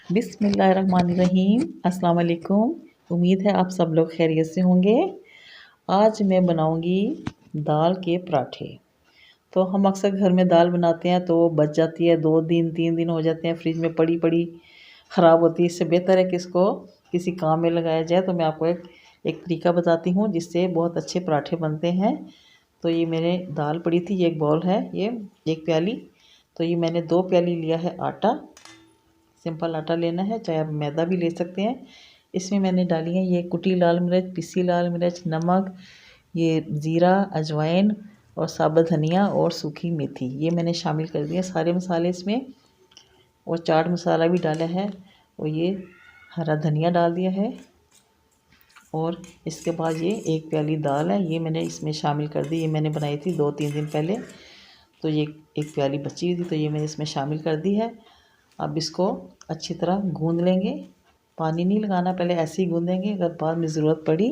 बिस्मिल्लाहिर्रहमानिर्रहीम। अस्सलाम वालेकुम। उम्मीद है आप सब लोग खैरियत से होंगे। आज मैं बनाऊंगी दाल के पराठे। तो हम अक्सर घर में दाल बनाते हैं तो बच जाती है, 2 दिन 3 दिन हो जाते हैं फ्रिज में पड़ी पड़ी, ख़राब होती है। इससे बेहतर है कि इसको किसी काम में लगाया जाए। तो मैं आपको एक तरीका बताती हूँ जिससे बहुत अच्छे पराठे बनते हैं। तो ये मेरे दाल पड़ी थी, ये एक बाउल है, ये 1 प्याली। तो ये मैंने 2 प्याली लिया है आटा। सिंपल आटा लेना है, चाहे आप मैदा भी ले सकते हैं। इसमें मैंने डाली है ये कुटी लाल मिर्च, पिसी लाल मिर्च, नमक, ये ज़ीरा, अजवाइन और साबुत धनिया और सूखी मेथी, ये मैंने शामिल कर दिया सारे मसाले इसमें। और चाट मसाला भी डाला है और ये हरा धनिया डाल दिया है। और इसके बाद ये 1 प्याली दाल है, ये मैंने इसमें शामिल कर दी। ये मैंने बनाई थी 2-3 दिन पहले, तो ये 1 प्याली बची हुई थी, तो ये मैंने इसमें शामिल कर दी है। अब इसको अच्छी तरह गूंद लेंगे। पानी नहीं लगाना, पहले ऐसे ही गूंदेंगे। अगर बाद में ज़रूरत पड़ी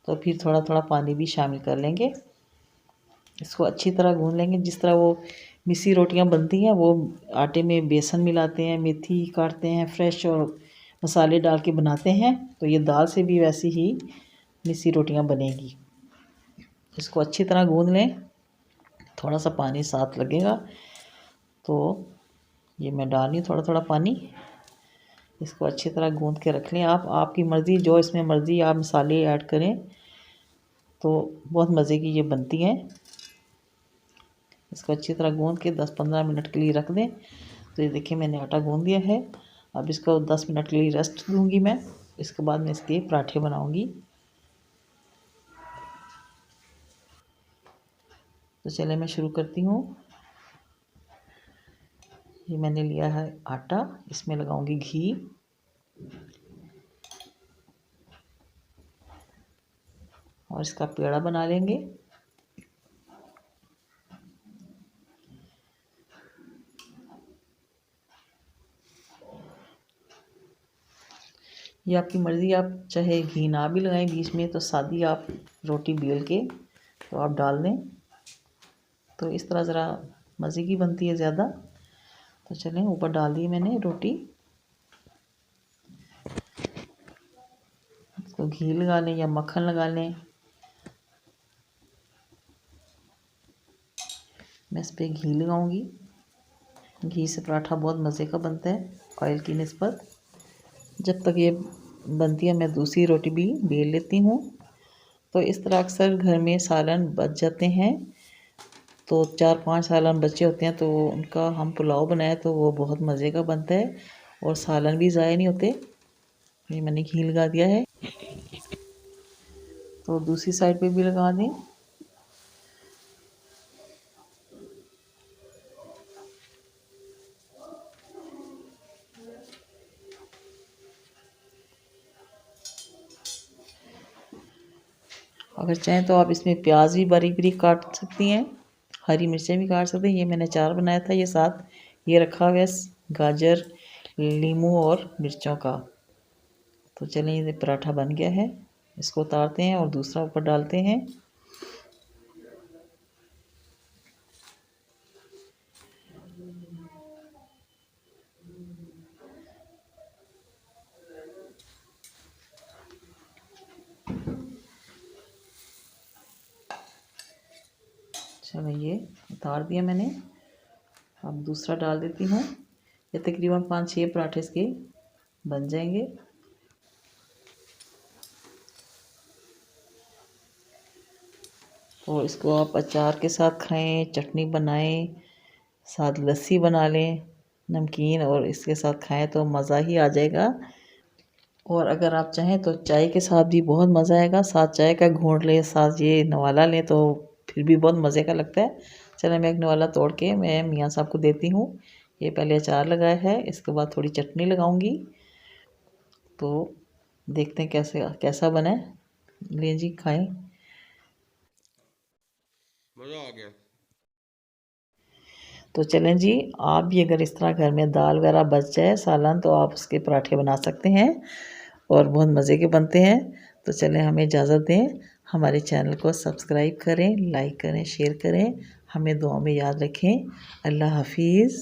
तो फिर थोड़ा थोड़ा पानी भी शामिल कर लेंगे। इसको अच्छी तरह गूंद लेंगे। जिस तरह वो मिसी रोटियां बनती हैं, वो आटे में बेसन मिलाते हैं, मेथी काटते हैं फ्रेश और मसाले डाल के बनाते हैं, तो ये दाल से भी वैसी ही मिसी रोटियां बनेगी। इसको अच्छी तरह गूंद लें, थोड़ा सा पानी साथ लगेगा। तो ये मैं डाल रही हूँ थोड़ा थोड़ा पानी। इसको अच्छी तरह गूंद के रख लें। आप आपकी मर्ज़ी, जो इसमें मर्ज़ी आप मसाले ऐड करें, तो बहुत मज़े की ये बनती हैं। इसको अच्छी तरह गूंद के 10-15 मिनट के लिए रख दें। तो ये देखिए मैंने आटा गूंद दिया है। अब इसको 10 मिनट के लिए रेस्ट दूंगी मैं। इसके बाद मैं इसके पराठे बनाऊंगी। तो चलिए मैं शुरू करती हूँ। ये मैंने लिया है आटा, इसमें लगाऊंगी घी। और इसका पेड़ा बना लेंगे। ये आपकी मर्ज़ी, आप चाहे घी ना भी लगाएं बीच में, तो सादी आप रोटी बेल के तो आप डाल दें, तो इस तरह ज़रा मज़े की बनती है ज़्यादा। तो चलें, ऊपर डाल दी मैंने रोटी। इसको घी लगा लें या मक्खन लगा लें। मैं इस पर घी लगाऊंगी। घी से पराठा बहुत मज़े का बनता है ऑयल की निस्बत। जब तक ये बनती है मैं दूसरी रोटी भी बेल लेती हूँ। तो इस तरह अक्सर घर में सालन बच जाते हैं, तो 4-5 सालन बचे होते हैं, तो उनका हम पुलाव बनाए तो वो बहुत मज़े का बनता है और सालन भी ज़ाया नहीं होते। ये मैंने घी लगा दिया है, तो दूसरी साइड पे भी लगा दें। अगर चाहें तो आप इसमें प्याज भी बारीक बारीक काट सकती हैं, हरी मिर्चें भी काट सकते हैं। ये मैंने 4 बनाया था। ये साथ ये रखा हुआ है गाजर, नींबू और मिर्चों का। तो चलिए ये पराठा बन गया है। इसको उतारते हैं और दूसरा ऊपर डालते हैं। चलो ये उतार दिया मैंने। अब दूसरा डाल देती हूँ। ये तकरीबन 5-6 पराठे इसके बन जाएंगे। और इसको आप अचार के साथ खाएं, चटनी बनाएं, साथ लस्सी बना लें नमकीन, और इसके साथ खाएं तो मज़ा ही आ जाएगा। और अगर आप चाहें तो चाय के साथ भी बहुत मज़ा आएगा। साथ चाय का घूंट लें, साथ ये नवाला लें, तो फिर भी बहुत मज़े का लगता है। चलो मैं एक नवाला तोड़ के मैं मियाँ साहब को देती हूँ। ये पहले अचार लगाया है, इसके बाद थोड़ी चटनी लगाऊंगी। तो देखते हैं कैसा बना है। ले जी खाएं। मज़ा आ गया। तो चलें जी, आप भी अगर इस तरह घर में दाल वगैरह बच जाए सालन, तो आप उसके पराठे बना सकते हैं और बहुत मज़े के बनते हैं। तो चलें, हमें इजाज़त दें। हमारे चैनल को सब्सक्राइब करें, लाइक करें, शेयर करें। हमें दुआ में याद रखें। अल्लाह हाफिज़।